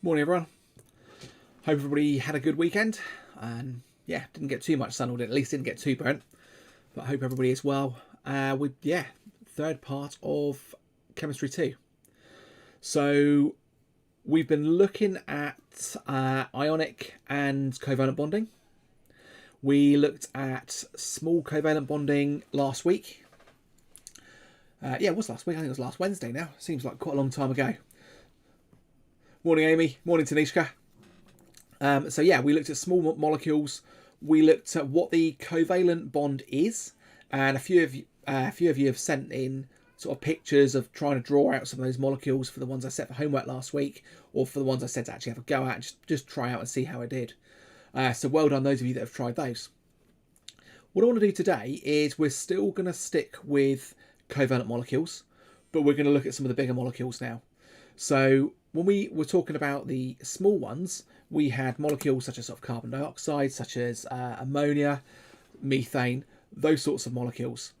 Morning everyone. Hope everybody had a good weekend and yeah, didn't get too much sun, or at least didn't get too burnt, but I hope everybody is well. Third part of chemistry 2. So we've been looking at ionic and covalent bonding. We looked at small covalent bonding last week. It was last week. I think it was last Wednesday now. Seems like quite a long time ago. Morning, Amy. Morning, Tanishka. We looked at small molecules. We looked at what the covalent bond is, and a few of you have sent in sort of pictures of trying to draw out some of those molecules for the ones I set for homework last week, or for the ones I said to actually have a go at and just try out and see how I did. So well done those of you that have tried those. What I want to do today is we're still going to stick with covalent molecules, but we're going to look at some of the bigger molecules now. So when we were talking about the small ones, we had molecules such as sort of carbon dioxide, such as ammonia, methane, those sorts of molecules.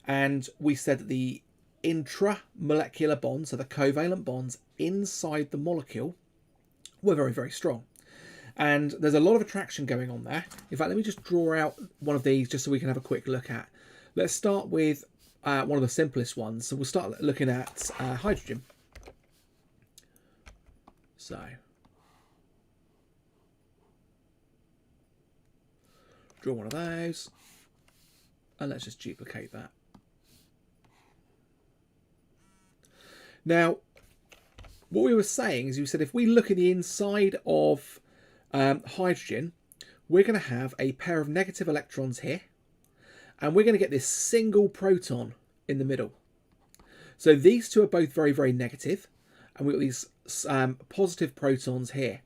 And we said that the intramolecular bonds, so the covalent bonds inside the molecule, were very, very strong. And there's a lot of attraction going on there. In fact, let me just draw out one of these just so we can have a quick look at. Let's start with one of the simplest ones. So we'll start looking at hydrogen. So draw one of those, and let's just duplicate that. Now, what we were saying is, we said if we look at the inside of hydrogen, we're going to have a pair of negative electrons here, and we're going to get this single proton in the middle. So these two are both very, very negative, and we've got these positive protons here.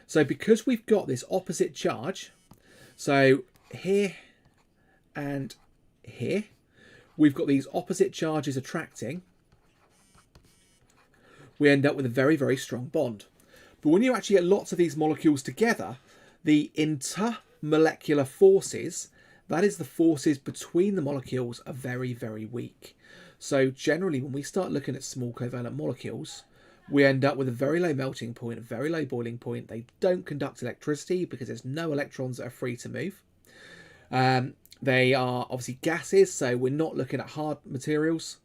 So because we've got this opposite charge, so here and here, we've got these opposite charges attracting, we end up with a very, very strong bond. But when you actually get lots of these molecules together, the intermolecular forces, that is the forces between the molecules, are very, very weak. So generally, when we start looking at small covalent molecules, we end up with a very low melting point, a very low boiling point. They don't conduct electricity because there's no electrons that are free to move. They are obviously gases, so we're not looking at hard materials.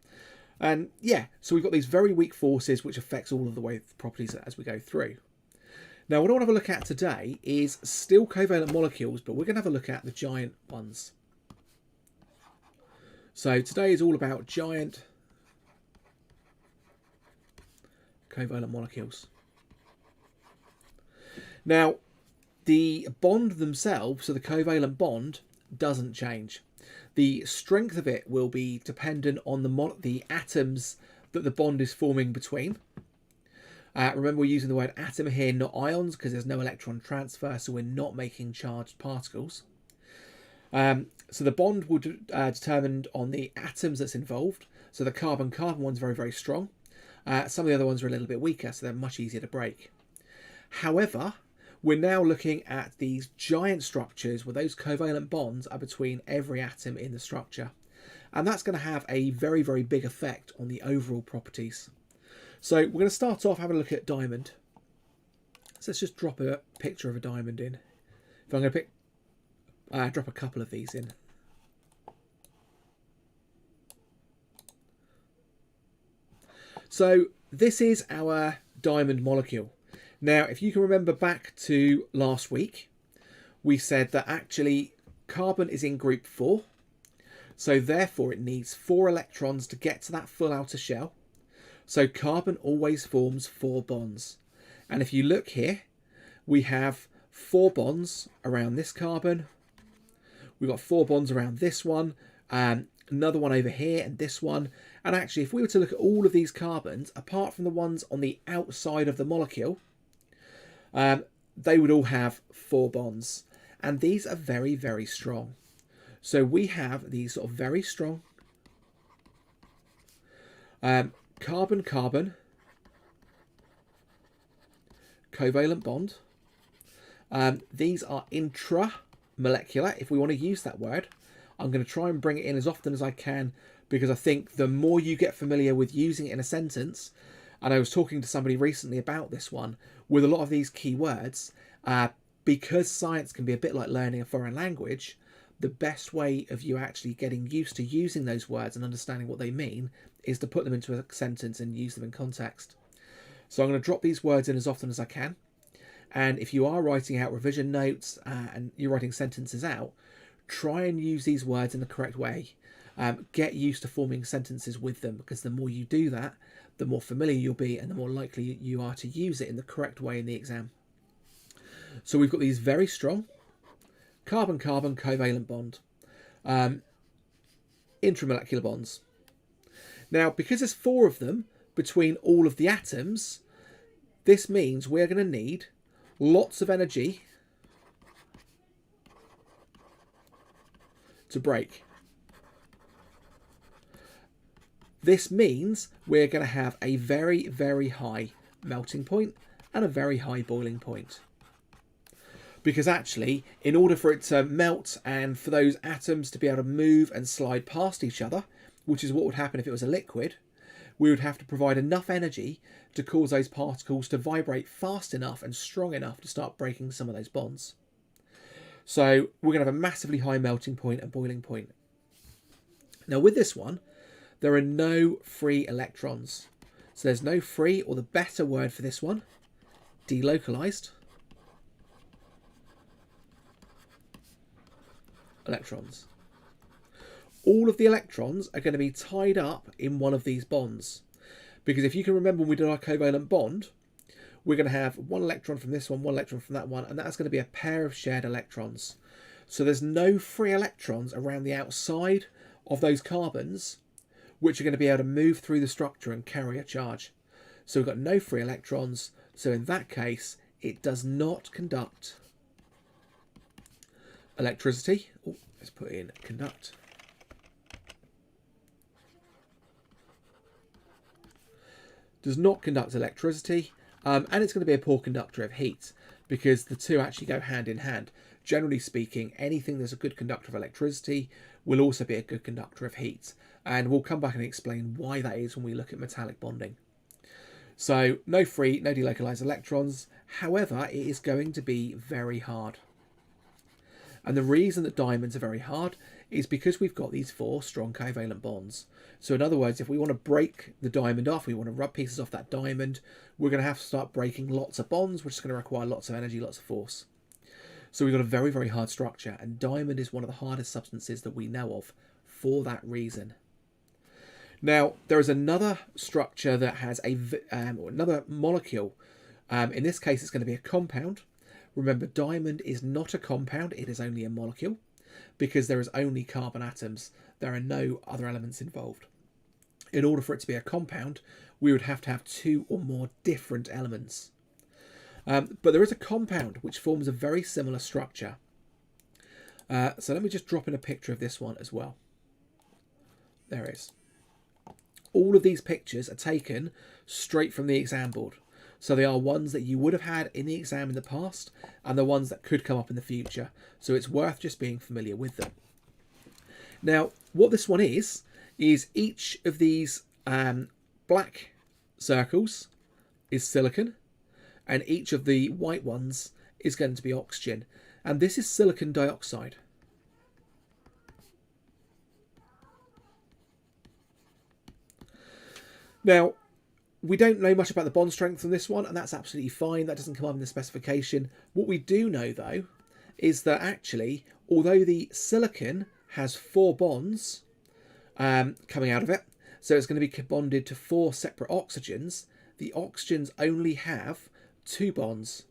And yeah, so we've got these very weak forces which affects all of the way properties as we go through. Now, what I want to have a look at today is still covalent molecules, but we're going to have a look at the giant ones. So today is all about giant covalent molecules. Now, the bond themselves, so the covalent bond, doesn't change. The strength of it will be dependent on the atoms that the bond is forming between. Remember, we're using the word atom here, not ions, because there's no electron transfer, so we're not making charged particles. So the bond will be determined on the atoms that's involved. So the carbon-carbon one's very, very strong. Some of the other ones are a little bit weaker, so they're much easier to break. However, we're now looking at these giant structures where those covalent bonds are between every atom in the structure. And that's going to have a very, very big effect on the overall properties. So we're going to start off having a look at diamond. So let's just drop a picture of a diamond in. If I'm going to drop a couple of these in. So this is our diamond molecule. Now, if you can remember back to last week, we said that actually carbon is in group 4. So therefore it needs 4 electrons to get to that full outer shell. So carbon always forms 4 bonds. And if you look here, we have 4 bonds around this carbon. We've got 4 bonds around this one, another one over here, and this one. And actually, if we were to look at all of these carbons, apart from the ones on the outside of the molecule, they would all have 4 bonds. And these are very, very strong. So we have these sort of very strong carbon-carbon covalent bond. These are intramolecular, if we want to use that word. I'm going to try and bring it in as often as I can, because I think the more you get familiar with using it in a sentence, And I was talking to somebody recently about this one. With a lot of these keywords, because science can be a bit like learning a foreign language, the best way of you actually getting used to using those words and understanding what they mean is to put them into a sentence and use them in context. So I'm going to drop these words in as often as I can. And if you are writing out revision notes and you're writing sentences out, try and use these words in the correct way. Get used to forming sentences with them, because the more you do that, the more familiar you'll be and the more likely you are to use it in the correct way in the exam. So we've got these very strong carbon-carbon covalent bond, intramolecular bonds. Now, because there's 4 of them between all of the atoms, this means we're going to need lots of energy to break. This means we're going to have a very, very high melting point and a very high boiling point. Because actually, in order for it to melt and for those atoms to be able to move and slide past each other, which is what would happen if it was a liquid, we would have to provide enough energy to cause those particles to vibrate fast enough and strong enough to start breaking some of those bonds. So we're going to have a massively high melting point and boiling point. Now with this one, there are no free electrons. So there's no free, or the better word for this one, delocalized electrons. All of the electrons are going to be tied up in one of these bonds. Because if you can remember when we did our covalent bond, we're going to have one electron from this one electron from that one, and that's going to be a pair of shared electrons. So there's no free electrons around the outside of those carbons, which are going to be able to move through the structure and carry a charge. So we've got no free electrons, so in that case, it does not conduct electricity. Oh, let's put in conduct. Does not conduct electricity, and it's going to be a poor conductor of heat, because the two actually go hand in hand. Generally speaking, anything that's a good conductor of electricity will also be a good conductor of heat, and we'll come back and explain why that is when we look at metallic bonding. So no free, no delocalized electrons. However, it is going to be very hard. And the reason that diamonds are very hard is because we've got these 4 strong covalent bonds. So in other words, if we want to break the diamond off, we want to rub pieces off that diamond, we're going to have to start breaking lots of bonds, which is going to require lots of energy, lots of force. So we've got a very, very hard structure, and diamond is one of the hardest substances that we know of for that reason. Now, there is another structure that has another molecule. In this case, it's going to be a compound. Remember, diamond is not a compound, it is only a molecule, because there is only carbon atoms. There are no other elements involved. In order for it to be a compound, we would have to have 2 or more different elements. But there is a compound which forms a very similar structure. So let me just drop in a picture of this one as well. There it is. All of these pictures are taken straight from the exam board. So they are ones that you would have had in the exam in the past, and the ones that could come up in the future. So it's worth just being familiar with them. Now, what this one is each of these black circles is silicon, and each of the white ones is going to be oxygen. And this is silicon dioxide. Now, we don't know much about the bond strength on this one, and that's absolutely fine. That doesn't come up in the specification. What we do know, though, is that actually, although the silicon has 4 bonds coming out of it, so it's going to be bonded to 4 separate oxygens, the oxygens only have 2 bonds.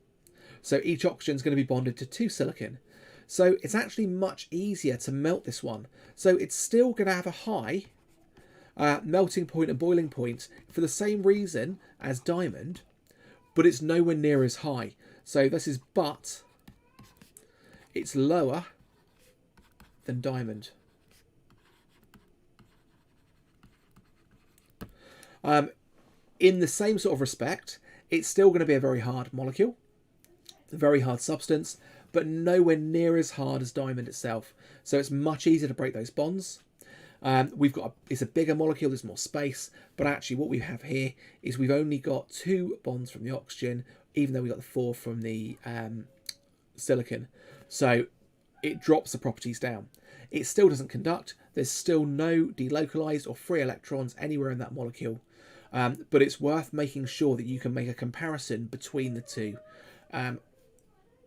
So each oxygen is going to be bonded to 2 silicon. So it's actually much easier to melt this one. So it's still going to have a high melting point and boiling point for the same reason as diamond, but it's nowhere near as high. So this is, but it's lower than diamond. In the same sort of respect, it's still going to be a very hard molecule, a very hard substance, but nowhere near as hard as diamond itself. So it's much easier to break those bonds. It's a bigger molecule, there's more space, but actually what we have here is we've only got 2 bonds from the oxygen, even though we got the 4 from the silicon. So it drops the properties down. It still doesn't conduct. There's still no delocalized or free electrons anywhere in that molecule. But it's worth making sure that you can make a comparison between the two.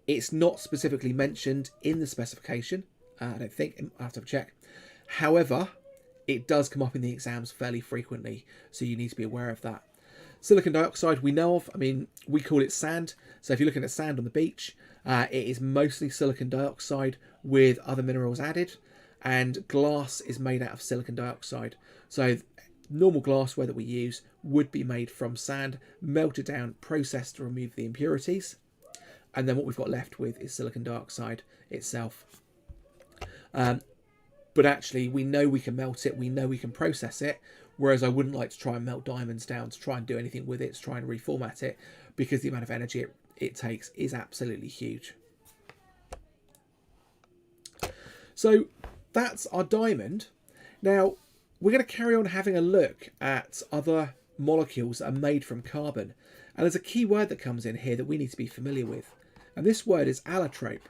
It's not specifically mentioned in the specification. I don't think. I have to check. However, it does come up in the exams fairly frequently, so you need to be aware of that. Silicon dioxide we know of. I mean, we call it sand. So if you're looking at sand on the beach, it is mostly silicon dioxide with other minerals added. And glass is made out of silicon dioxide. So normal glassware that we use would be made from sand, melted down, processed to remove the impurities. And then what we've got left with is silicon dioxide itself. But actually, we know we can melt it, we know we can process it, whereas I wouldn't like to try and melt diamonds down to try and do anything with it, to try and reformat it, because the amount of energy it takes is absolutely huge. So that's our diamond. Now, we're going to carry on having a look at other molecules that are made from carbon. And there's a key word that comes in here that we need to be familiar with. And this word is allotrope.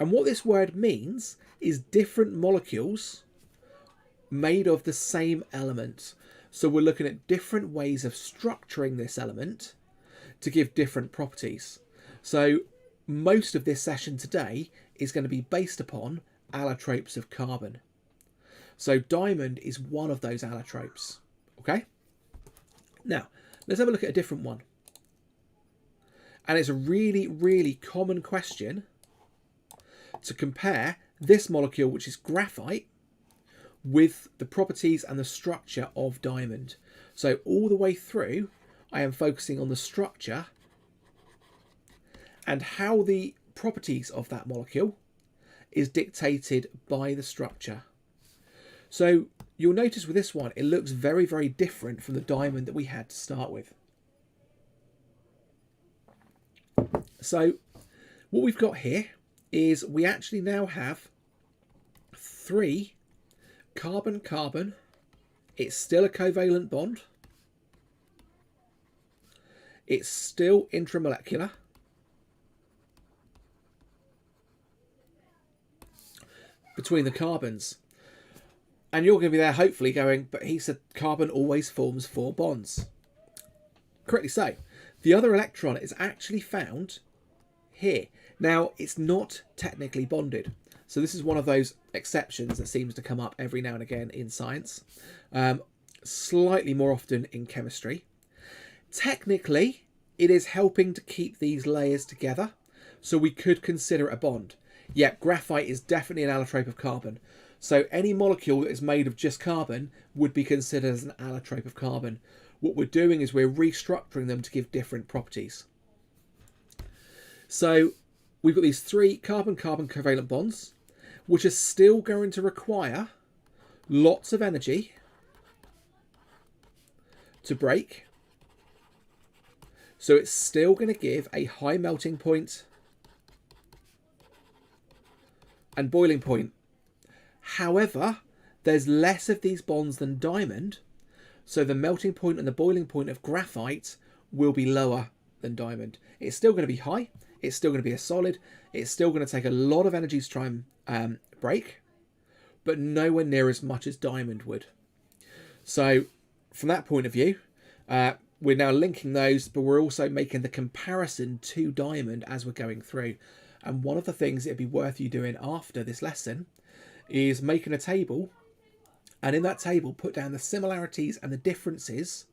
And what this word means is different molecules made of the same element. So we're looking at different ways of structuring this element to give different properties. So most of this session today is going to be based upon allotropes of carbon. So diamond is one of those allotropes. Okay? Now, let's have a look at a different one. And it's a really, really common question to compare this molecule, which is graphite, with the properties and the structure of diamond. So all the way through, I am focusing on the structure and how the properties of that molecule is dictated by the structure. So you'll notice with this one, it looks very, very different from the diamond that we had to start with. So what we've got here is we actually now have 3 carbon-carbon. It's still a covalent bond. It's still intramolecular. Between the carbons. And you're going to be there hopefully going, but he said carbon always forms 4 bonds. Correctly so. The other electron is actually found here. Now, it's not technically bonded. So this is one of those exceptions that seems to come up every now and again in science. Slightly more often in chemistry. Technically, it is helping to keep these layers together. So we could consider it a bond. Yet graphite is definitely an allotrope of carbon. So any molecule that is made of just carbon would be considered as an allotrope of carbon. What we're doing is we're restructuring them to give different properties. So we've got these 3 carbon-carbon covalent bonds, which are still going to require lots of energy to break. So it's still going to give a high melting point and boiling point. However, there's less of these bonds than diamond, so the melting point and the boiling point of graphite will be lower than diamond. It's still going to be high, it's still going to be a solid, it's still going to take a lot of energy to try and break, but nowhere near as much as diamond would. So from that point of view, we're now linking those, but we're also making the comparison to diamond as we're going through. And one of the things it'd be worth you doing after this lesson is making a table, and in that table put down the similarities and the differences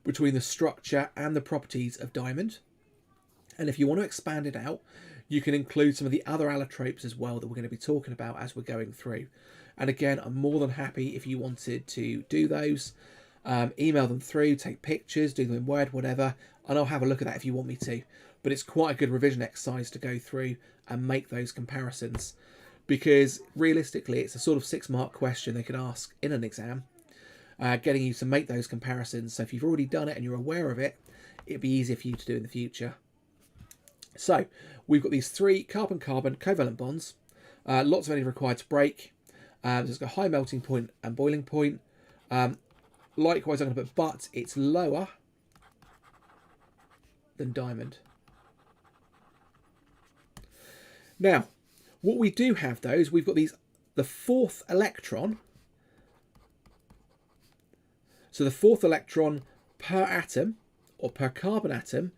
between the structure and the properties of diamond. And if you want to expand it out, you can include some of the other allotropes as well that we're going to be talking about as we're going through. And again, I'm more than happy if you wanted to do those. Email them through, take pictures, do them in Word, whatever, and I'll have a look at that if you want me to. But it's quite a good revision exercise to go through and make those comparisons, because realistically it's a sort of 6-mark question they could ask in an exam, getting you to make those comparisons. So if you've already done it and you're aware of it, it'd be easier for you to do in the future. So we've got these 3 carbon-carbon covalent bonds. Lots of energy required to break. So it's got a high melting point and boiling point. Likewise, I'm going to put but it's lower than diamond. Now, what we do have though is we've got the fourth electron. So the fourth electron per atom or per carbon atom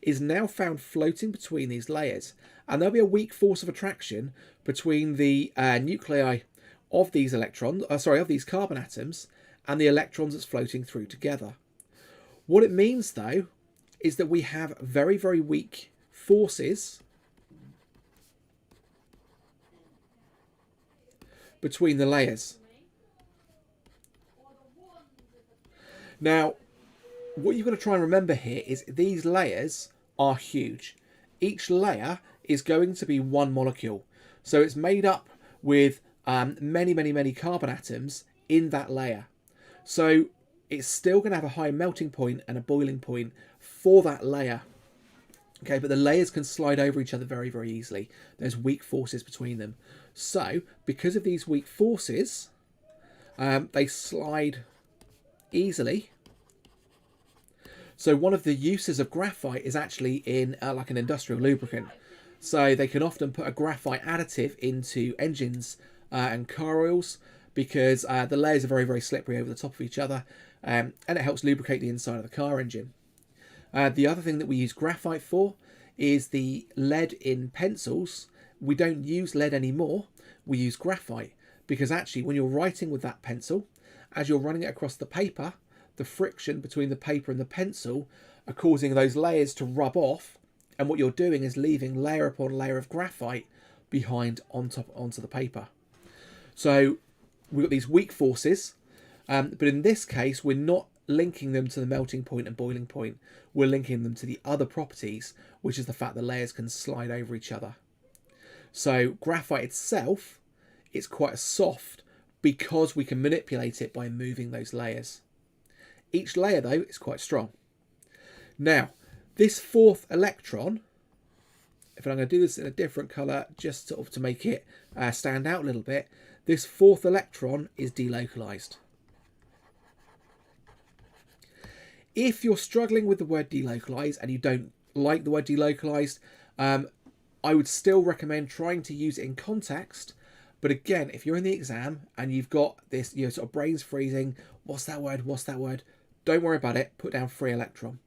is now found floating between these layers, and there'll be a weak force of attraction between the nuclei of these electrons, of these carbon atoms, and the electrons that's floating through together. What it means though is that we have very, very weak forces between the layers. Now, what you've got to try and remember here is these layers are huge. Each layer is going to be one molecule. So it's made up with many, many, many carbon atoms in that layer. So it's still going to have a high melting point and a boiling point for that layer. Okay, but the layers can slide over each other very, very easily. There's weak forces between them. So because of these weak forces, they slide easily. So one of the uses of graphite is actually in like an industrial lubricant. So they can often put a graphite additive into engines and car oils because the layers are very, very slippery over the top of each other, and it helps lubricate the inside of the car engine. The other thing that we use graphite for is the lead in pencils. We don't use lead anymore, we use graphite, because actually when you're writing with that pencil, as you're running it across the paper, the friction between the paper and the pencil are causing those layers to rub off, and what you're doing is leaving layer upon layer of graphite behind onto the paper. So we've got these weak forces, but in this case we're not linking them to the melting point and boiling point. We're linking them to the other properties, which is the fact the layers can slide over each other. So graphite itself is quite soft because we can manipulate it by moving those layers. Each layer though is quite strong. Now this fourth electron, if I'm going to do this in a different colour just sort of to make it stand out a little bit, this fourth electron is delocalized. If you're struggling with the word delocalized and you don't like the word delocalized, I would still recommend trying to use it in context. But again, if you're in the exam and you've got this, sort of brains freezing, what's that word? What's that word? Don't worry about it. Put down free electron.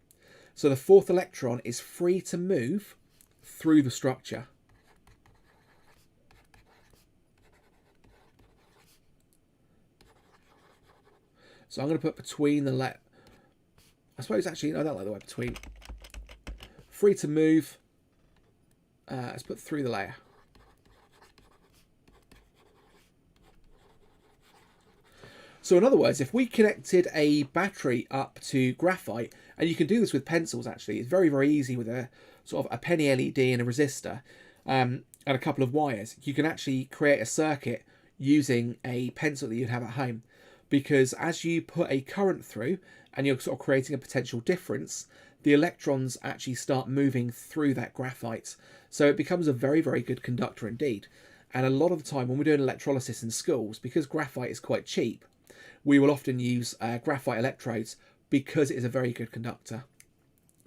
So the fourth electron is free to move through the structure. So I'm going to put between the I suppose actually, I don't like the word between. Free to move. Let's put through the layer. So in other words, if we connected a battery up to graphite, and you can do this with pencils actually, it's very, very easy with a sort of a penny LED and a resistor and a couple of wires. You can actually create a circuit using a pencil that you'd have at home, because as you put a current through and you're sort of creating a potential difference, the electrons actually start moving through that graphite. So it becomes a very, very good conductor indeed. And a lot of the time when we're doing electrolysis in schools, because graphite is quite cheap, we will often use graphite electrodes because it is a very good conductor.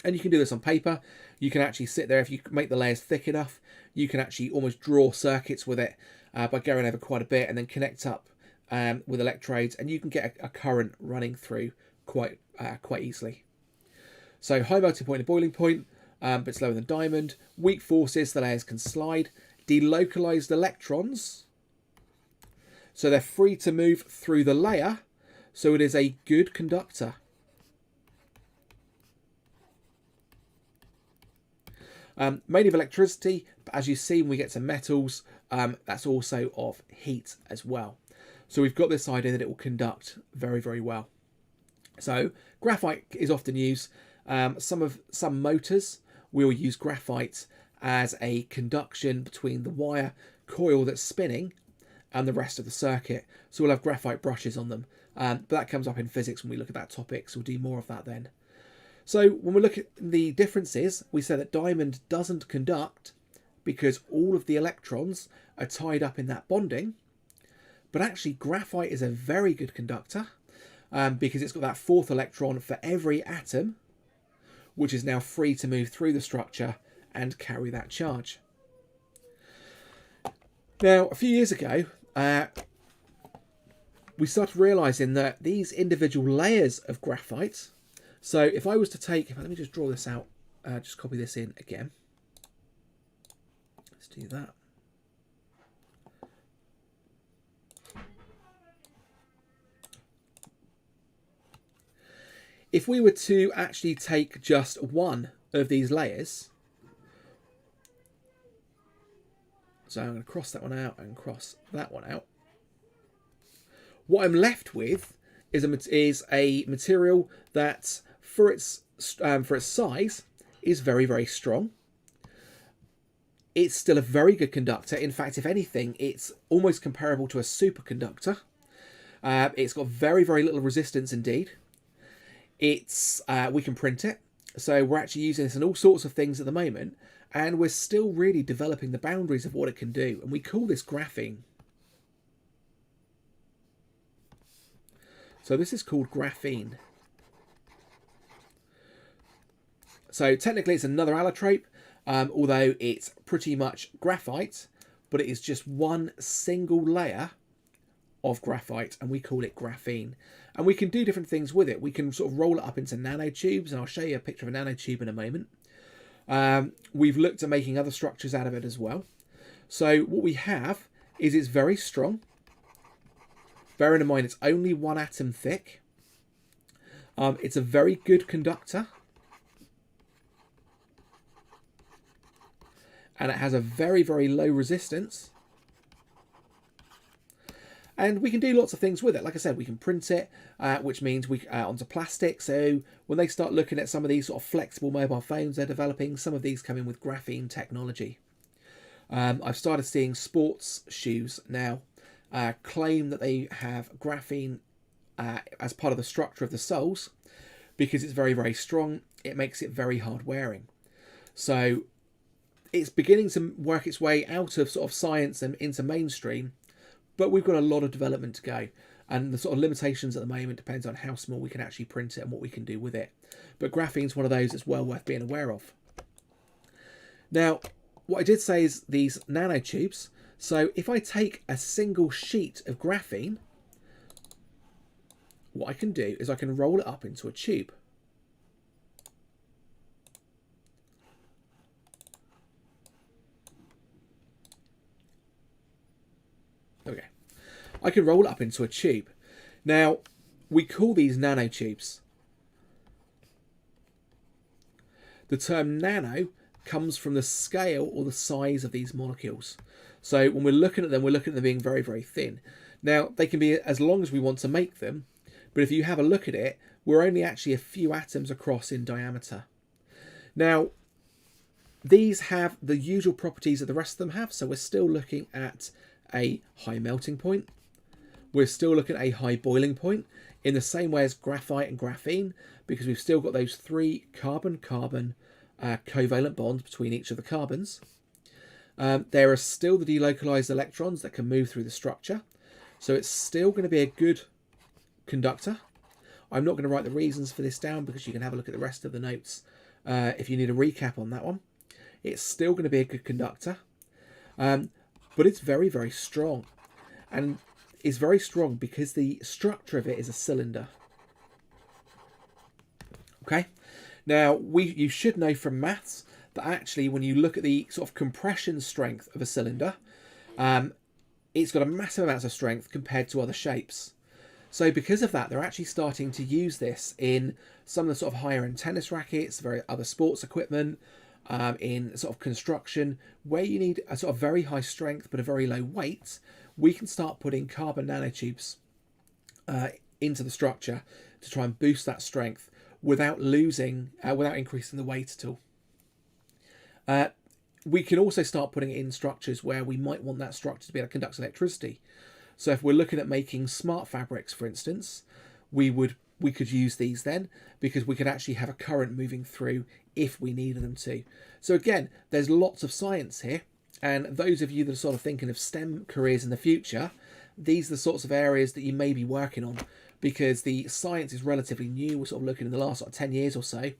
And you can do this on paper. You can actually sit there, if you make the layers thick enough, you can actually almost draw circuits with it by going over quite a bit and then connect up with electrodes, and you can get a current running through quite easily. So high melting point and boiling point, but it's lower than diamond. Weak forces, the layers can slide. Delocalized electrons, so they're free to move through the layer, so it is a good conductor. Made of electricity, but as you see when we get to metals, that's also of heat as well. So we've got this idea that it will conduct very, very well. So graphite is often used. Some motors will use graphite as a conduction between the wire coil that's spinning and the rest of the circuit. So we'll have graphite brushes on them. But that comes up in physics when we look at that topic, so we'll do more of that then. So when we look at the differences, we say that diamond doesn't conduct because all of the electrons are tied up in that bonding. But actually, graphite is a very good conductor because it's got that fourth electron for every atom, which is now free to move through the structure and carry that charge. Now, a few years ago, we started realizing that these individual layers of graphite, so if I was to take, let me just draw this out, just copy this in again. Let's do that. If we were to actually take just one of these layers, so I'm going to cross that one out and cross that one out, what I'm left with is a material that, for its size, is very, very strong. It's still a very good conductor. In fact, if anything, it's almost comparable to a superconductor. It's got very, very little resistance indeed. We can print it, so we're actually using this in all sorts of things at the moment, and we're still really developing the boundaries of what it can do, and we call this graphene. So this is called graphene. So technically it's another allotrope, although it's pretty much graphite, but it is just one single layer of graphite, and we call it graphene. And we can do different things with it. We can sort of roll it up into nanotubes, and I'll show you a picture of a nanotube in a moment. We've looked at making other structures out of it as well. So what we have is it's very strong. Bearing in mind it's only one atom thick. It's a very good conductor. And it has a very, very low resistance. And we can do lots of things with it. Like I said, we can print it, which means we onto plastic. So when they start looking at some of these sort of flexible mobile phones they're developing, some of these come in with graphene technology. I've started seeing sports shoes now claim that they have graphene as part of the structure of the soles because it's very, very strong. It makes it very hard wearing. So it's beginning to work its way out of sort of science and into mainstream. But we've got a lot of development to go, and the sort of limitations at the moment depends on how small we can actually print it and what we can do with it. But graphene is one of those that's well worth being aware of. Now, what I did say is these nanotubes. So if I take a single sheet of graphene, what I can do is I can roll it up into a tube. Okay, I can roll it up into a tube. Now, we call these nanotubes. The term nano comes from the scale or the size of these molecules. So when we're looking at them, we're looking at them being very, very thin. Now, they can be as long as we want to make them, but if you have a look at it, we're only actually a few atoms across in diameter. Now, these have the usual properties that the rest of them have, so we're still looking at a high melting point. We're still looking at a high boiling point in the same way as graphite and graphene, because we've still got those 3 carbon-carbon covalent bonds between each of the carbons. There are still the delocalized electrons that can move through the structure, so it's still going to be a good conductor. I'm not going to write the reasons for this down because you can have a look at the rest of the notes if you need a recap on that one. It's still going to be a good conductor. But it's very, very strong, and it's very strong because the structure of it is a cylinder. Okay, now you should know from maths that actually when you look at the sort of compression strength of a cylinder, it's got a massive amount of strength compared to other shapes. So because of that, they're actually starting to use this in some of the sort of higher end tennis rackets, other sports equipment, in sort of construction, where you need a sort of very high strength but a very low weight. We can start putting carbon nanotubes into the structure to try and boost that strength without increasing the weight at all. We can also start putting it in structures where we might want that structure to be able to conduct electricity. So if we're looking at making smart fabrics, for instance, we could use these then, because we could actually have a current moving through if we needed them to. So again, there's lots of science here, And those of you that are sort of thinking of STEM careers in the future, these are the sorts of areas that you may be working on, because the science is relatively new. We're sort of looking in the last 10 years or so,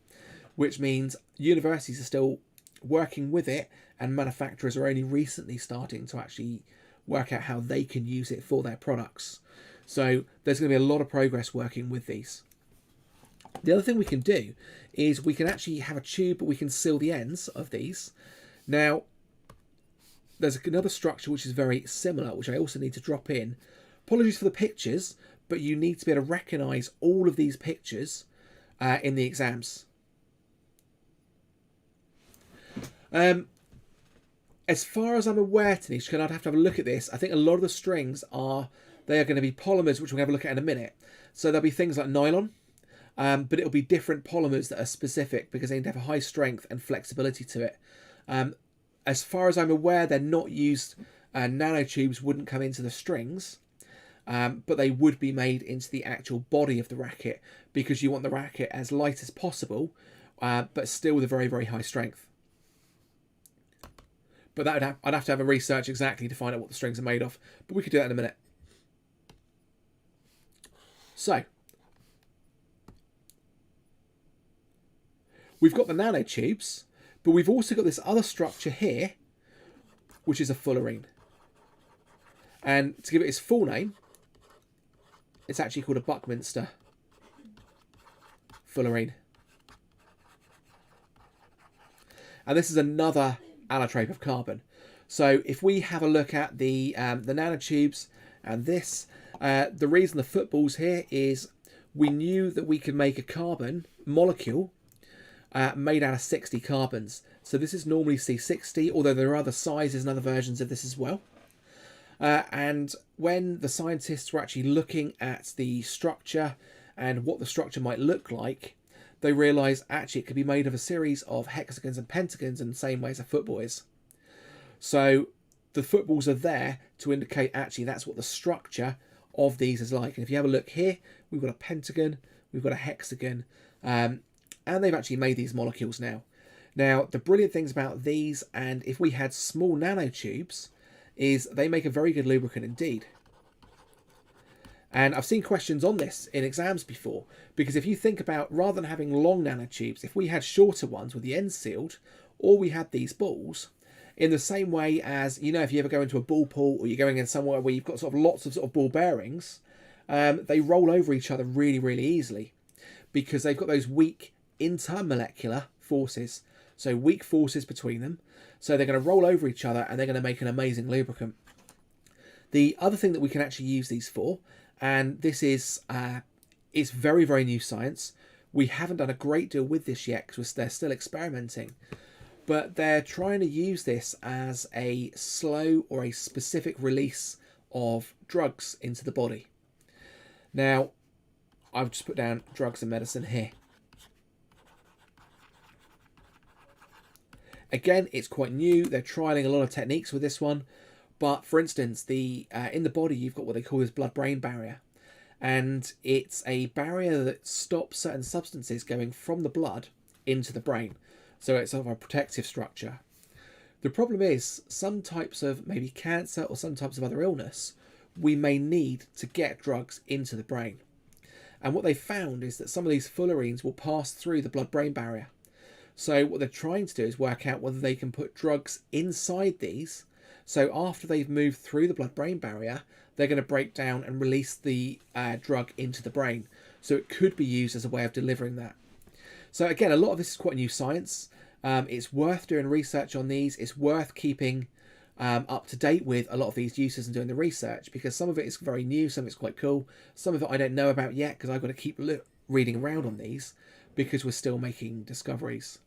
which means universities are still working with it, and manufacturers are only recently starting to actually work out how they can use it for their products. So there's going to be a lot of progress working with these. The other thing we can do is we can actually have a tube, but we can seal the ends of these. Now, there's another structure which is very similar, which I also need to drop in. Apologies for the pictures, but you need to be able to recognise all of these pictures in the exams. As far as I'm aware, Tanisha, and I'd have to have a look at this, I think a lot of the strings are going to be polymers, which we'll have a look at in a minute. So there'll be things like nylon, but it'll be different polymers that are specific because they need to have a high strength and flexibility to it. As far as I'm aware, they're not used, nanotubes wouldn't come into the strings, but they would be made into the actual body of the racket, because you want the racket as light as possible, but still with a very, very high strength. But I'd have to have a research exactly to find out what the strings are made of, but we could do that in a minute. So, we've got the nanotubes, but we've also got this other structure here, which is a fullerene. And to give it its full name, it's actually called a Buckminster fullerene. And this is another allotrope of carbon. So if we have a look at the nanotubes and this, the reason the football's here is we knew that we could make a carbon molecule made out of 60 carbons. So this is normally C60, although there are other sizes and other versions of this as well. And when the scientists were actually looking at the structure and what the structure might look like, they realised actually it could be made of a series of hexagons and pentagons in the same way as a football is. So the footballs are there to indicate actually that's what the structure of these is like. And if you have a look here, we've got a pentagon, we've got a hexagon, and they've actually made these molecules now. Now, the brilliant things about these, and if we had small nanotubes, is they make a very good lubricant indeed. And I've seen questions on this in exams before, because if you think about, rather than having long nanotubes, if we had shorter ones with the ends sealed, or we had these balls, in the same way as, you know, if you ever go into a ball pool or you're going in somewhere where you've got sort of lots of sort of ball bearings, they roll over each other really, really easily because they've got those weak intermolecular forces. So weak forces between them. So they're going to roll over each other and they're going to make an amazing lubricant. The other thing that we can actually use these for, and this is it's very, very new science. We haven't done a great deal with this yet because they're still experimenting. But they're trying to use this as a slow or a specific release of drugs into the body. Now, I've just put down drugs and medicine here. Again, it's quite new. They're trialing a lot of techniques with this one. But for instance, in the body, you've got what they call this blood-brain barrier. And it's a barrier that stops certain substances going from the blood into the brain. So it's sort of a protective structure. The problem is, some types of maybe cancer or some types of other illness, we may need to get drugs into the brain. And what they found is that some of these fullerenes will pass through the blood-brain barrier. So what they're trying to do is work out whether they can put drugs inside these. So after they've moved through the blood-brain barrier, they're going to break down and release the drug into the brain. So it could be used as a way of delivering that. So again, a lot of this is quite new science. It's worth doing research on these. It's worth keeping up to date with a lot of these uses and doing the research, because some of it is very new, some of it's quite cool. Some of it I don't know about yet because I've got to keep reading around on these because we're still making discoveries.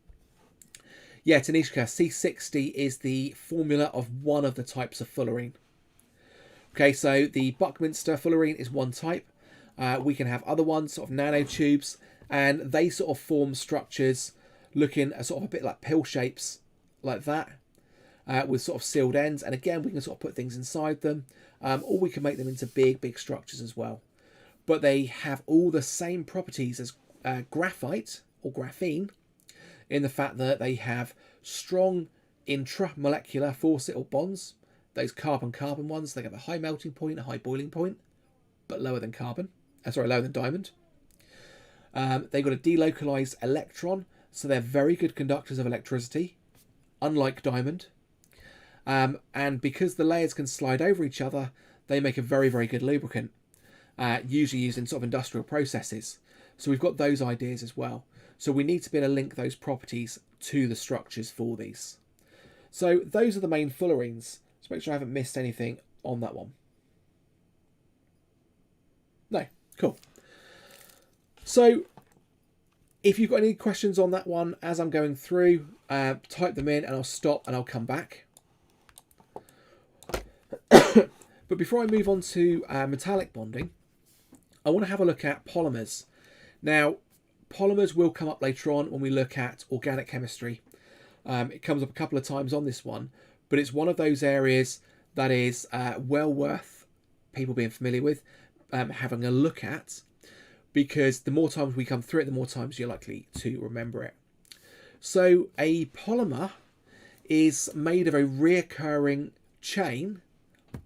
Yeah, Tanishka, C60 is the formula of one of the types of fullerene. Okay, so the Buckminster fullerene is one type. We can have other ones, sort of nanotubes, and they sort of form structures looking sort of a bit like pill shapes like that, with sort of sealed ends. And again, we can sort of put things inside them, or we can make them into big, big structures as well. But they have all the same properties as graphite or graphene, in the fact that they have strong intramolecular force or bonds. Those carbon-carbon ones, they have a high melting point, a high boiling point, but lower than carbon. Lower than diamond. They've got a delocalized electron, so they're very good conductors of electricity, unlike diamond. And because the layers can slide over each other, they make a very, very good lubricant, usually used in sort of industrial processes. So we've got those ideas as well. So we need to be able to link those properties to the structures for these. So those are the main fullerenes. Let's make sure I haven't missed anything on that one. No, cool. So if you've got any questions on that one as I'm going through, type them in and I'll stop and I'll come back. But before I move on to metallic bonding, I want to have a look at polymers. Now, polymers will come up later on when we look at organic chemistry. It comes up a couple of times on this one, but it's one of those areas that is well worth people being familiar with, having a look at, because the more times we come through it, the more times you're likely to remember it. So a polymer is made of a reoccurring chain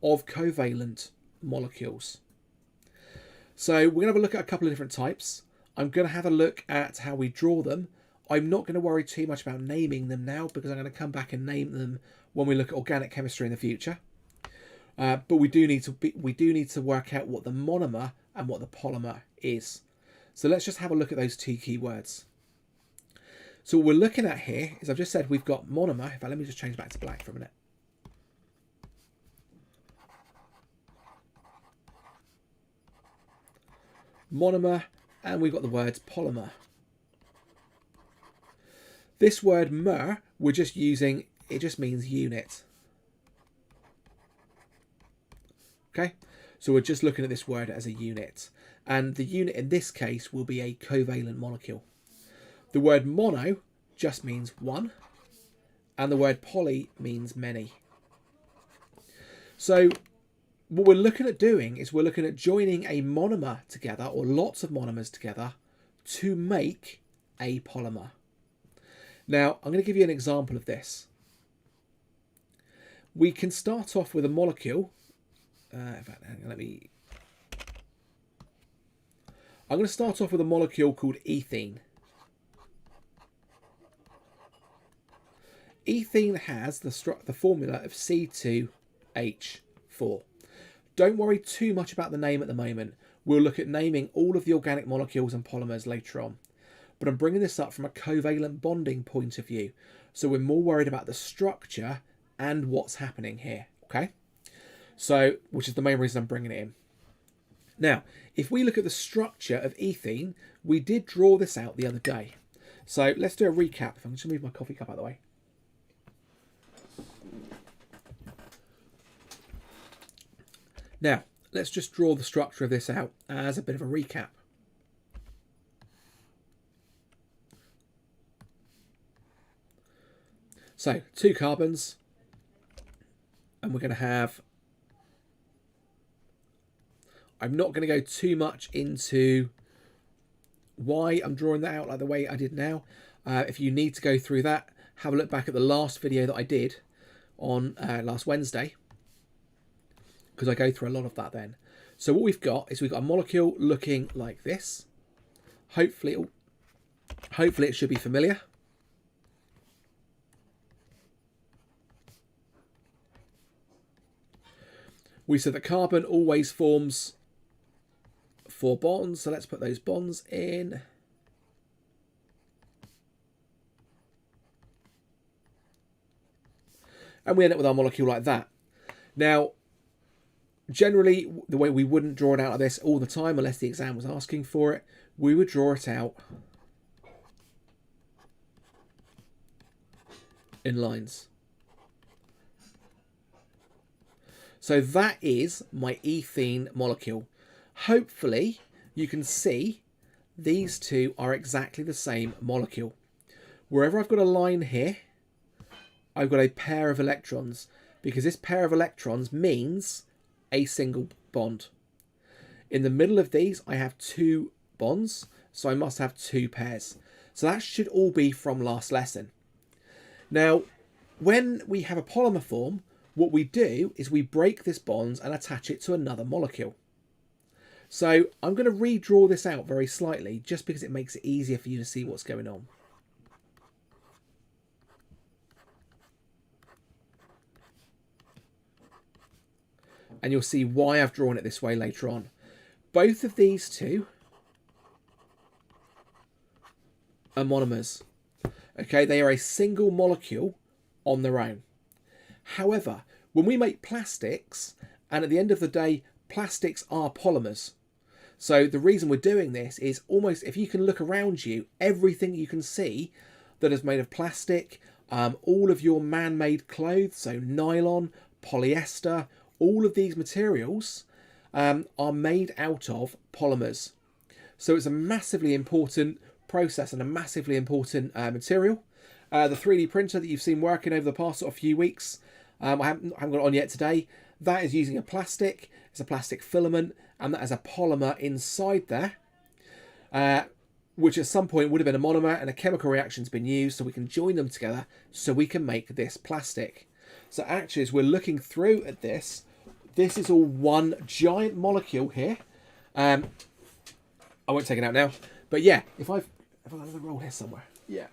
of covalent molecules. So we're going to have a look at a couple of different types. I'm going to have a look at how we draw them. I'm not going to worry too much about naming them now because I'm going to come back and name them when we look at organic chemistry in the future. But we do need to work out what the monomer and what the polymer is. So let's just have a look at those two key words. So what we're looking at here is, I've just said we've got monomer. In fact, let me just change back to black for a minute. Monomer, and we've got the words polymer. This word mer, we're just using, it just means unit. Okay, so we're just looking at this word as a unit. And the unit in this case will be a covalent molecule. The word mono just means one, and the word poly means many. So what we're looking at doing is we're looking at joining a monomer together, or lots of monomers together, to make a polymer. Now, I'm going to give you an example of this. We can start off with a molecule. In fact, I'm going to start off with a molecule called ethene. Ethene has the formula of C2H4. Don't worry too much about the name at the moment. We'll look at naming all of the organic molecules and polymers later on. But I'm bringing this up from a covalent bonding point of view. So we're more worried about the structure and what's happening here, okay? So, which is the main reason I'm bringing it in. Now, if we look at the structure of ethene, we did draw this out the other day. So let's do a recap. If I'm just going to move my coffee cup out of the way. Now, let's just draw the structure of this out as a bit of a recap. So, 2 carbons, and we're going to have, I'm not going to go too much into why I'm drawing that out like the way I did now. If you need to go through that, have a look back at the last video that I did on last Wednesday, because I go through a lot of that then. So what we've got is we've got a molecule looking like this. Hopefully it should be familiar. We said that carbon always forms 4 bonds, so let's put those bonds in. And we end up with our molecule like that. Now, generally, the way we wouldn't draw it out like this all the time, unless the exam was asking for it, we would draw it out in lines. So that is my ethene molecule. Hopefully, you can see these two are exactly the same molecule. Wherever I've got a line here, I've got a pair of electrons, because this pair of electrons means a single bond. In the middle of these, I have 2 bonds, so I must have 2 pairs. So that should all be from last lesson. Now, when we have a polymer form, what we do is we break this bond and attach it to another molecule. So I'm going to redraw this out very slightly just because it makes it easier for you to see what's going on. And you'll see why I've drawn it this way later on. Both of these two are monomers. Okay, they are a single molecule on their own. However, when we make plastics, and at the end of the day, plastics are polymers. So the reason we're doing this is almost, if you can look around you, everything you can see that is made of plastic, all of your man-made clothes, so nylon, polyester, all of these materials are made out of polymers. So it's a massively important process and a massively important material. The 3D printer that you've seen working over the past sort of few weeks, I haven't got it on yet today, that is using a plastic. It's a plastic filament, and that has a polymer inside there, which at some point would have been a monomer, and a chemical reaction's been used so we can join them together so we can make this plastic. So actually, as we're looking through at this, this is all one giant molecule here. I won't take it out now, but yeah, if I've got another roll here somewhere, yeah.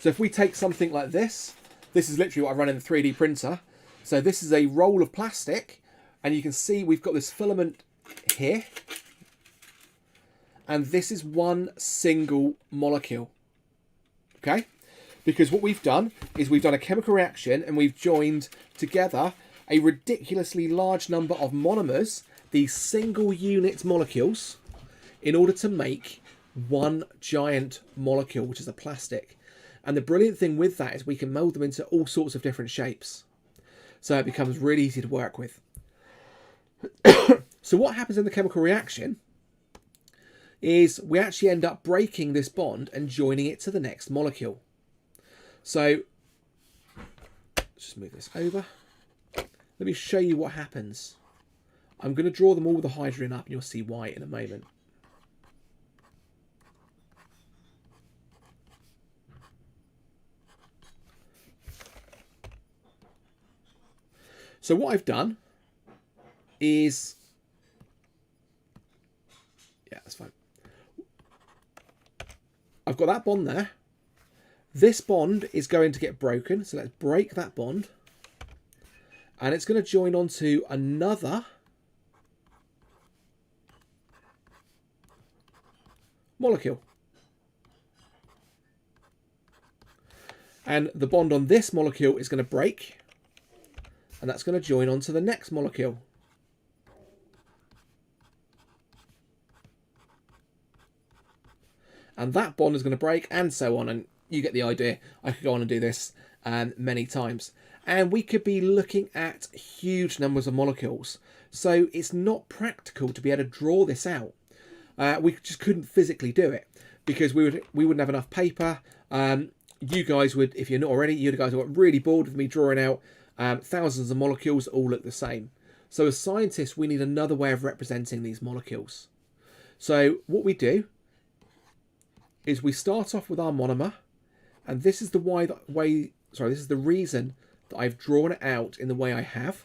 So if we take something like this is literally what I run in the 3D printer. So this is a roll of plastic, and you can see we've got this filament here. And this is one single molecule. Okay? Because what we've done is we've done a chemical reaction and we've joined together a ridiculously large number of monomers, these single unit molecules, in order to make one giant molecule, which is a plastic. And the brilliant thing with that is we can mold them into all sorts of different shapes. So it becomes really easy to work with. So what happens in the chemical reaction is we actually end up breaking this bond and joining it to the next molecule. So let's just move this over. Let me show you what happens. I'm going to draw them all with the hydrogen up, and you'll see why in a moment. So what I've done is, yeah, that's fine. I've got that bond there. This bond is going to get broken, so let's break that bond. And it's going to join onto another molecule. And the bond on this molecule is going to break, and that's going to join onto the next molecule. And that bond is going to break, and so on, and you get the idea. I could go on and do this many times. And we could be looking at huge numbers of molecules. So it's not practical to be able to draw this out. We just couldn't physically do it because we wouldn't have enough paper. You guys would, if you're not already, you guys would get really bored with me drawing out thousands of molecules that all look the same. So as scientists, we need another way of representing these molecules. So what we do is we start off with our monomer, and this is the this is the reason that I've drawn it out in the way I have.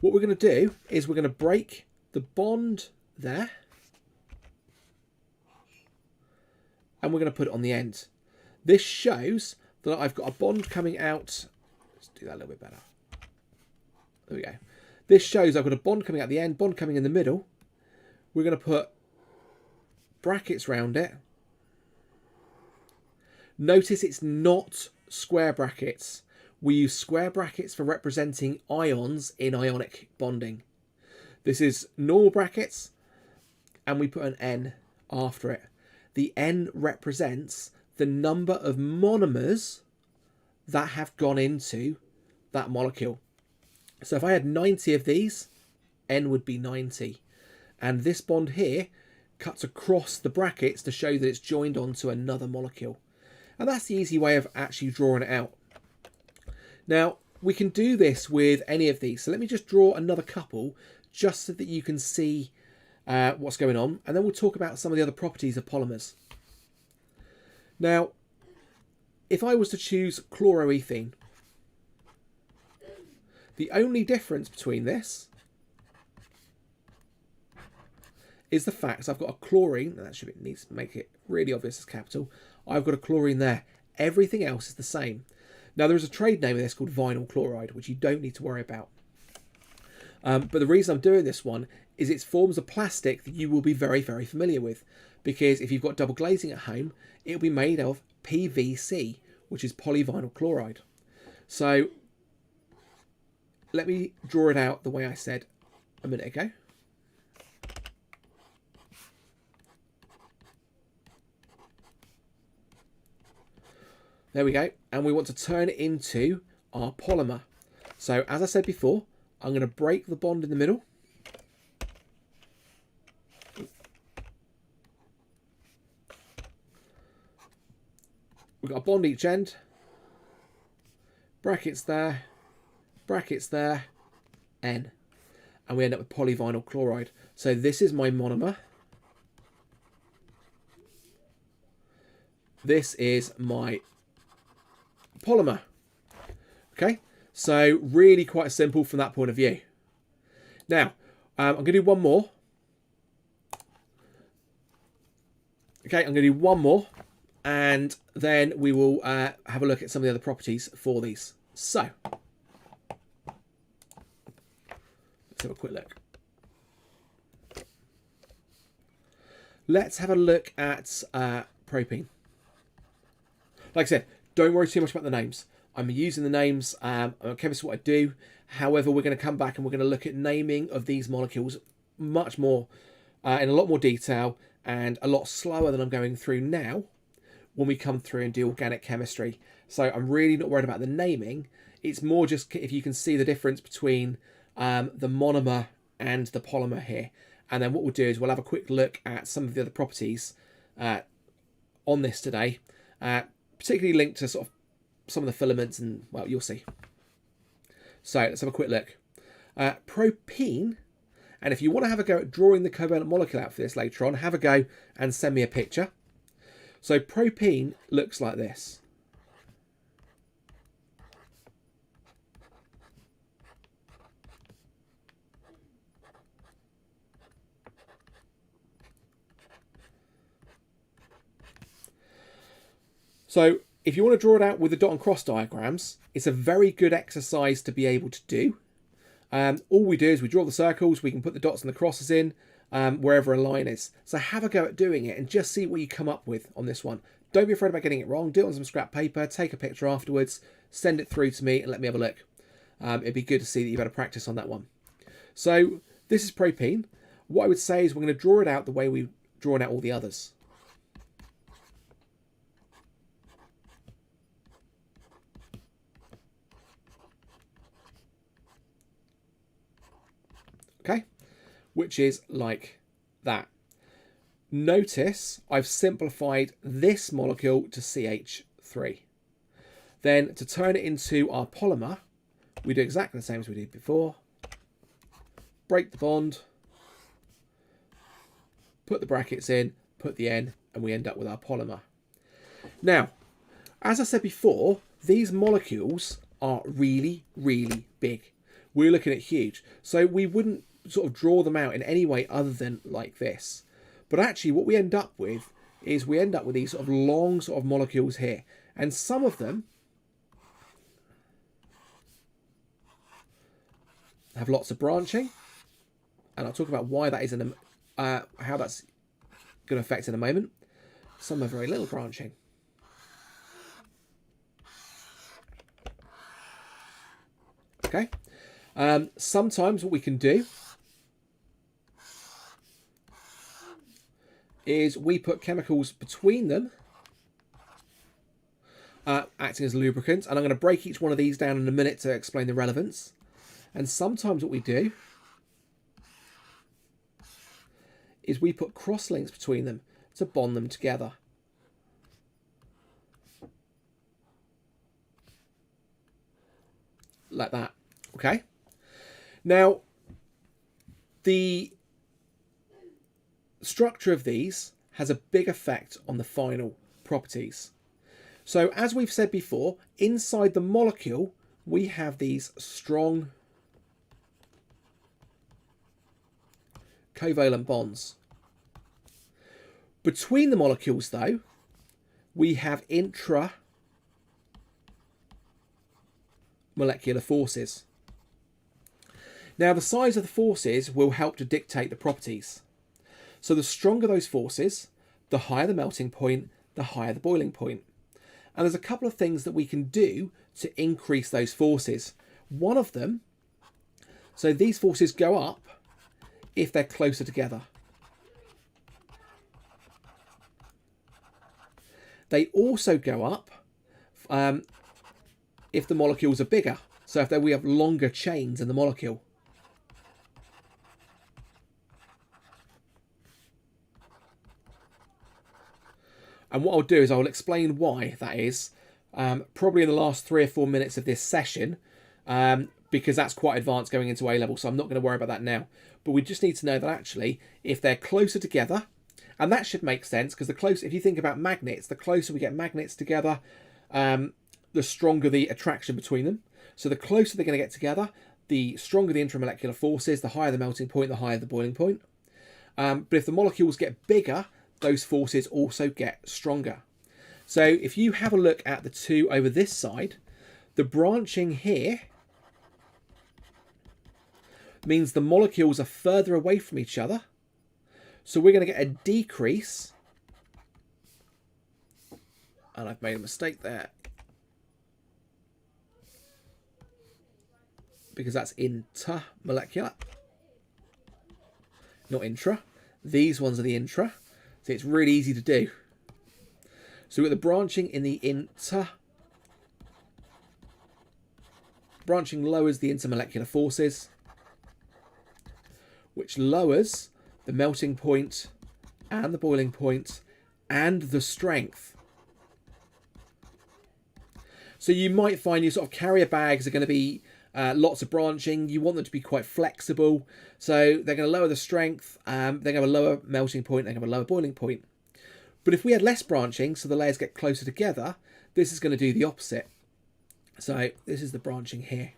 What we're going to do is we're going to break the bond there, and we're going to put it on the end. This shows that I've got a bond coming out. Let's do that a little bit better. There we go. This shows I've got a bond coming out the end, bond coming in the middle. We're going to put brackets round it. Notice it's not square brackets. We use square brackets for representing ions in ionic bonding. This is normal brackets, and we put an N after it. The N represents the number of monomers that have gone into that molecule. So if I had 90 of these, N would be 90. And this bond here cuts across the brackets to show that it's joined onto another molecule. And that's the easy way of actually drawing it out. Now, we can do this with any of these. So let me just draw another couple just so that you can see what's going on. And then we'll talk about some of the other properties of polymers. Now, if I was to choose chloroethene, the only difference between this is the fact I've got a chlorine, and that should needs to make it really obvious as capital. I've got a chlorine there. Everything else is the same. Now, there is a trade name of this called vinyl chloride, which you don't need to worry about. But the reason I'm doing this one is it forms a plastic that you will be very, very familiar with. Because if you've got double glazing at home, it'll be made of PVC, which is polyvinyl chloride. So let me draw it out the way I said a minute ago. There we go. And we want to turn it into our polymer. So as I said before, I'm going to break the bond in the middle. We've got a bond each end. Brackets there. Brackets there. N. And we end up with polyvinyl chloride. So this is my monomer. This is my polymer. Okay, so really quite simple from that point of view. Now, I'm going to do one more. Okay, I'm going to do one more, and then we will have a look at some of the other properties for these. So, let's have a quick look. Let's have a look at propene. Like I said, don't worry too much about the names. I'm using the names. I'm a chemist, what I do. However, we're going to come back and we're going to look at naming of these molecules much more, in a lot more detail and a lot slower than I'm going through now when we come through and do organic chemistry. So I'm really not worried about the naming. It's more just if you can see the difference between the monomer and the polymer here. And then what we'll do is we'll have a quick look at some of the other properties on this today. Particularly linked to sort of some of the filaments and, well, you'll see. So let's have a quick look. Propene, and if you want to have a go at drawing the covalent molecule out for this later on, have a go and send me a picture. So propene looks like this. So if you want to draw it out with the dot and cross diagrams, it's a very good exercise to be able to do. All we do is we draw the circles, we can put the dots and the crosses in wherever a line is. So have a go at doing it and just see what you come up with on this one. Don't be afraid about getting it wrong. Do it on some scrap paper, take a picture afterwards, send it through to me and let me have a look. It'd be good to see that you've had a practice on that one. So this is propene. What I would say is we're going to draw it out the way we've drawn out all the others. Okay, which is like that. Notice I've simplified this molecule to CH3. Then to turn it into our polymer, we do exactly the same as we did before. Break the bond, put the brackets in, put the N, and we end up with our polymer. Now, as I said before, these molecules are really, really big. We're looking at huge. So we wouldn't sort of draw them out in any way other than like this. But actually what we end up with is we end up with these sort of long sort of molecules here. And some of them have lots of branching. And I'll talk about why that is in a, how that's going to affect in a moment. Some have very little branching. Okay. Sometimes what we can do is we put chemicals between them, acting as lubricants, and I'm going to break each one of these down in a minute to explain the relevance. And sometimes what we do is we put cross links between them to bond them together. like that. Okay. Now, the structure of these has a big effect on the final properties. So as we've said before, inside the molecule, we have these strong covalent bonds. Between the molecules, though, we have intramolecular forces. Now, the size of the forces will help to dictate the properties. So the stronger those forces, the higher the melting point, the higher the boiling point. And there's a couple of things that we can do to increase those forces. One of them, so these forces go up if they're closer together. They also go up if the molecules are bigger. So if we have longer chains in the molecule. And what I'll do is I'll explain why that is, probably in the last 3 or 4 minutes of this session, because that's quite advanced going into A-level, so I'm not going to worry about that now. But we just need to know that actually, if they're closer together, and that should make sense, because the closer, if you think about magnets, the closer we get magnets together, the stronger the attraction between them. So the closer they're going to get together, the stronger the intramolecular forces, the higher the melting point, the higher the boiling point. But if the molecules get bigger, those forces also get stronger. So if you have a look at the two over this side, the branching here means the molecules are further away from each other. So we're going to get a decrease. And I've made a mistake there, because that's intermolecular, not intra. These ones are the intra. So it's really easy to do. So we've got the branching in the inter. Branching lowers the intermolecular forces, which lowers the melting point and the boiling point and the strength. So you might find your sort of carrier bags are going to be lots of branching. You want them to be quite flexible. So they're going to lower the strength. They're going to have a lower melting point. They're going to have a lower boiling point. But if we had less branching, so the layers get closer together, this is going to do the opposite. So this is the branching here.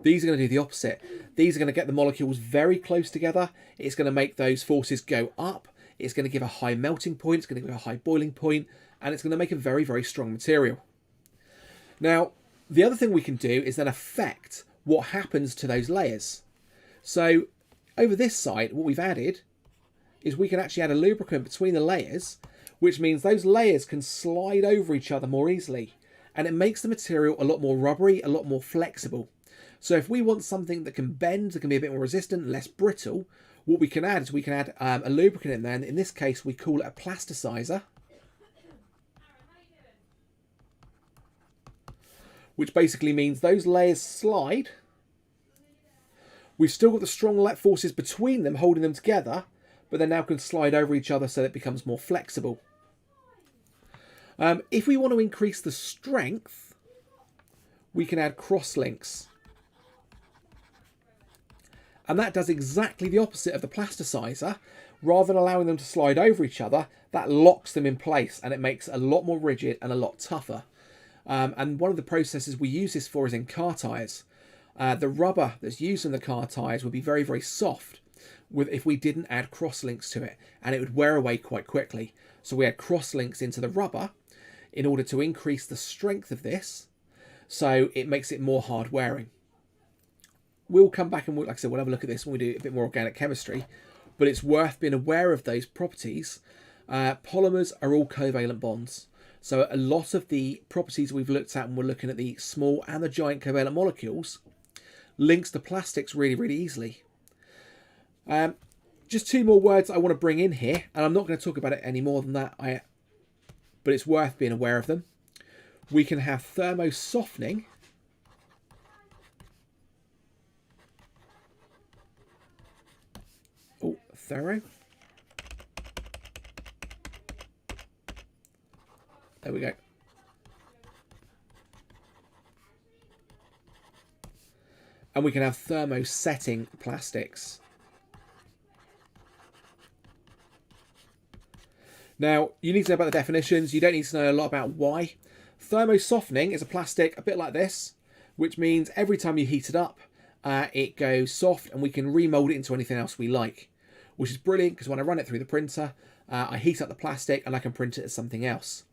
These are going to do the opposite. These are going to get the molecules very close together. It's going to make those forces go up. It's going to give a high melting point. It's going to give a high boiling point. And it's going to make a very, very strong material. Now, the other thing we can do is then affect what happens to those layers. So over this side, what we've added is we can actually add a lubricant between the layers, which means those layers can slide over each other more easily. And it makes the material a lot more rubbery, a lot more flexible. So if we want something that can bend, that can be a bit more resistant, less brittle, what we can add is we can add a lubricant in there. And in this case, we call it a plasticizer, which basically means those layers slide. We've still got the strong forces between them holding them together, but they now can slide over each other so that it becomes more flexible. If we want to increase the strength, we can add cross links. And that does exactly the opposite of the plasticizer. Rather than allowing them to slide over each other, that locks them in place and it makes it a lot more rigid and a lot tougher. And one of the processes we use this for is in car tyres. The rubber that's used in the car tyres would be very, very soft if we didn't add cross links to it, and it would wear away quite quickly. So we add cross links into the rubber in order to increase the strength of this, so it makes it more hard wearing. We'll come back and, like I said, we'll have a look at this when we do a bit more organic chemistry, but it's worth being aware of those properties. Polymers are all covalent bonds. So a lot of the properties we've looked at when we're looking at the small and the giant covalent molecules links to plastics really, really easily. Just two more words I want to bring in here, and I'm not going to talk about it any more than that, but it's worth being aware of them. We can have Thermo Softening. Oh, Thero. There we go. and we can have thermosetting plastics. Now, you need to know about the definitions. You don't need to know a lot about why. Thermo Softening is a plastic a bit like this, which means every time you heat it up, it goes soft and we can remold it into anything else we like, which is brilliant because when I run it through the printer, I heat up the plastic and I can print it as something else.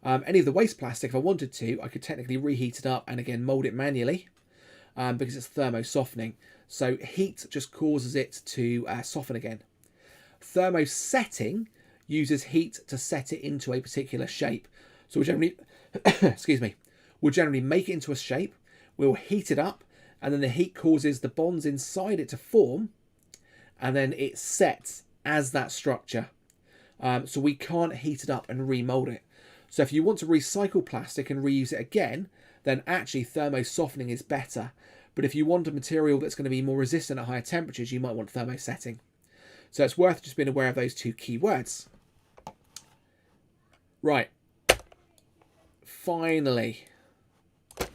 Any of the waste plastic, if I wanted to, I could technically reheat it up and again mold it manually because it's thermo softening. So heat just causes it to soften again. Thermosetting uses heat to set it into a particular shape. So we generally, excuse me, we'll generally make it into a shape, we'll heat it up, and then the heat causes the bonds inside it to form, and then it sets as that structure. So we can't heat it up and remold it. So if you want to recycle plastic and reuse it again, then actually thermo-softening is better. But if you want a material that's going to be more resistant at higher temperatures, you might want thermosetting. So it's worth just being aware of those two key words. Right. Finally. Because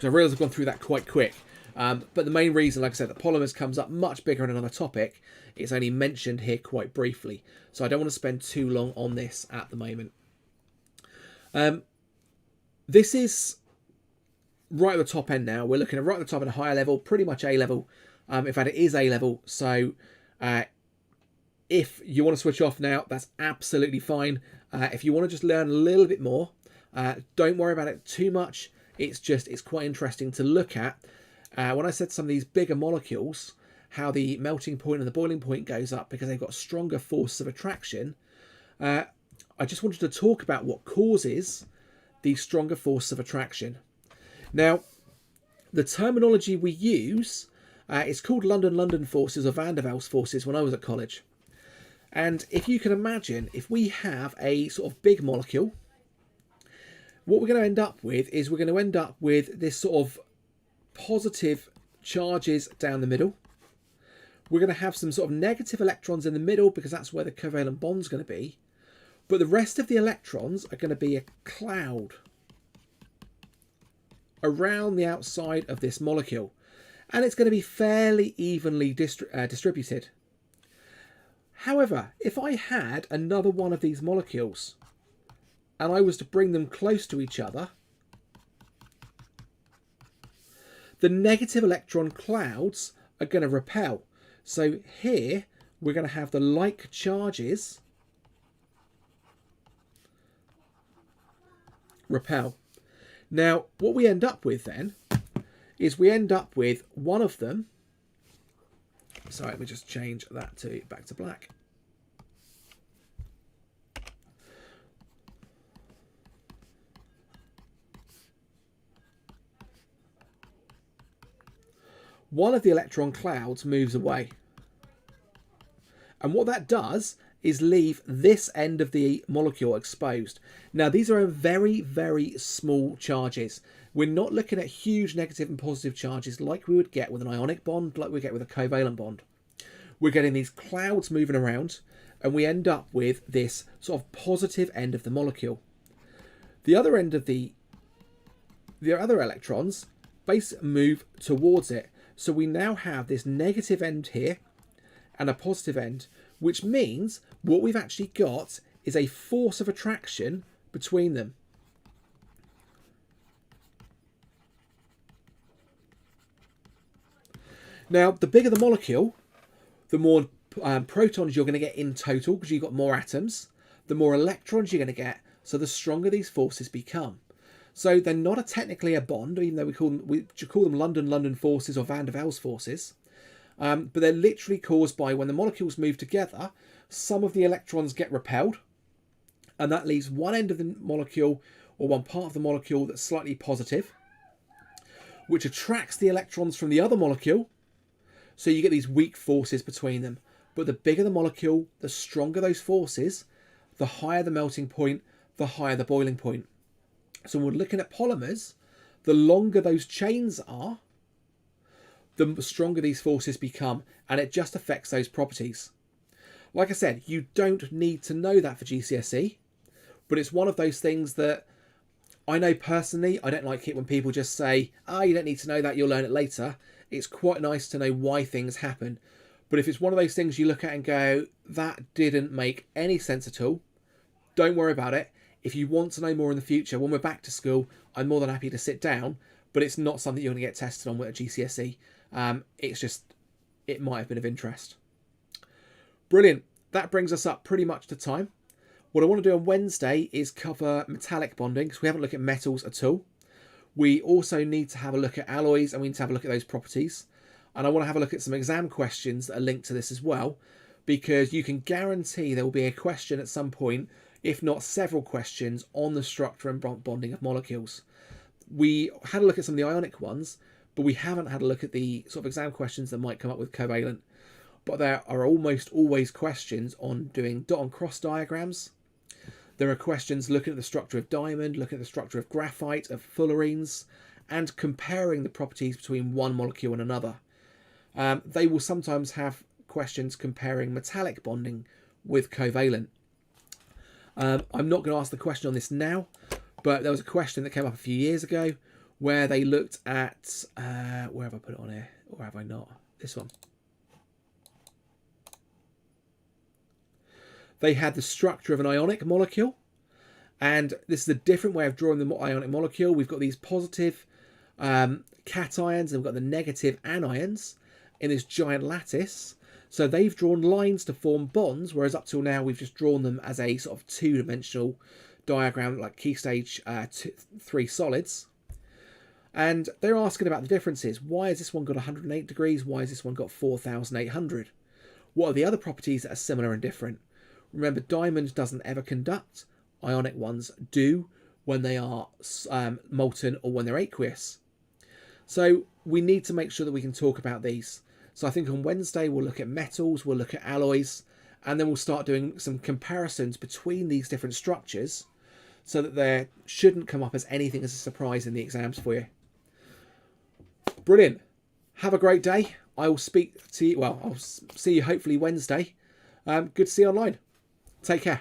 I realise I've gone through that quite quick. But the main reason, like I said, that polymers comes up much bigger in another topic. It's only mentioned here quite briefly. So I don't want to spend too long on this at the moment. This is right at the top end now. We're looking at right at the top at a higher level, pretty much A level. In fact, it is A level. So if you want to switch off now, that's absolutely fine. If you want to just learn a little bit more, don't worry about it too much. It's quite interesting to look at. When I said some of these bigger molecules, how the melting point and the boiling point goes up because they've got stronger forces of attraction, I just wanted to talk about what causes these stronger forces of attraction. Now, the terminology we use is called London forces or Van der Waals forces when I was at college. And if you can imagine, if we have a sort of big molecule, what we're going to end up with is we're going to end up with this sort of positive charges down the middle. We're going to have some sort of negative electrons in the middle because that's where the covalent bond's going to be. But the rest of the electrons are going to be a cloud around the outside of this molecule. And it's going to be fairly evenly distributed. However, if I had another one of these molecules and I was to bring them close to each other, the negative electron clouds are going to repel. So here we're going to have the like charges repel. Now, what we end up with then is we end up with one of them. Sorry, let me just change that to back to black. One of the electron clouds moves away. And what that does is leave this end of the molecule exposed. Now, these are very, very small charges. We're not looking at huge negative and positive charges like we would get with an ionic bond, like we get with a covalent bond. We're getting these clouds moving around, and we end up with this sort of positive end of the molecule. The other end of the other electrons basically move towards it. So we now have this negative end here and a positive end, which means what we've actually got is a force of attraction between them. Now, the bigger the molecule, the more protons you're going to get in total because you've got more atoms, the more electrons you're going to get, so the stronger these forces become. So they're not technically a bond, even though we call them London forces or Van der Waals forces. But they're literally caused by when the molecules move together, some of the electrons get repelled, and that leaves one end of the molecule or one part of the molecule that's slightly positive, which attracts the electrons from the other molecule. So you get these weak forces between them. But the bigger the molecule, the stronger those forces, the higher the melting point, the higher the boiling point. So when we're looking at polymers, the longer those chains are, the stronger these forces become, and it just affects those properties. Like I said, you don't need to know that for GCSE, but it's one of those things that I know personally, I don't like it when people just say, "Ah, you don't need to know that, you'll learn it later." It's quite nice to know why things happen. But if it's one of those things you look at and go, that didn't make any sense at all, don't worry about it. If you want to know more in the future, when we're back to school, I'm more than happy to sit down, but it's not something you're going to get tested on with a GCSE. It's just, it might have been of interest. Brilliant. That brings us up pretty much to time. What I want to do on Wednesday is cover metallic bonding, because we haven't looked at metals at all. We also need to have a look at alloys, and we need to have a look at those properties. And I want to have a look at some exam questions that are linked to this as well, because you can guarantee there will be a question at some point, if not several questions, on the structure and bonding of molecules. We had a look at some of the ionic ones, but we haven't had a look at the sort of exam questions that might come up with covalent. But there are almost always questions on doing dot and cross diagrams. There are questions looking at the structure of diamond, looking at the structure of graphite, of fullerenes, and comparing the properties between one molecule and another. They will sometimes have questions comparing metallic bonding with covalent. I'm not going to ask the question on this now, but there was a question that came up a few years ago where they looked at, where have I put it on here, or have I not? This one. They had the structure of an ionic molecule, and this is a different way of drawing the ionic molecule. We've got these positive cations, and we've got the negative anions in this giant lattice. So they've drawn lines to form bonds, whereas up till now we've just drawn them as a sort of two-dimensional diagram, like key stage 3 solids. And they're asking about the differences. Why has this one got 108 degrees? Why has this one got 4,800? What are the other properties that are similar and different? Remember, diamond doesn't ever conduct. Ionic ones do when they are molten or when they're aqueous. So we need to make sure that we can talk about these. So I think on Wednesday we'll look at metals, we'll look at alloys, and then we'll start doing some comparisons between these different structures so that there shouldn't come up as anything as a surprise in the exams for you. Brilliant. Have a great day. I will speak to you, well, I'll see you hopefully Wednesday. Good to see you online. Take care.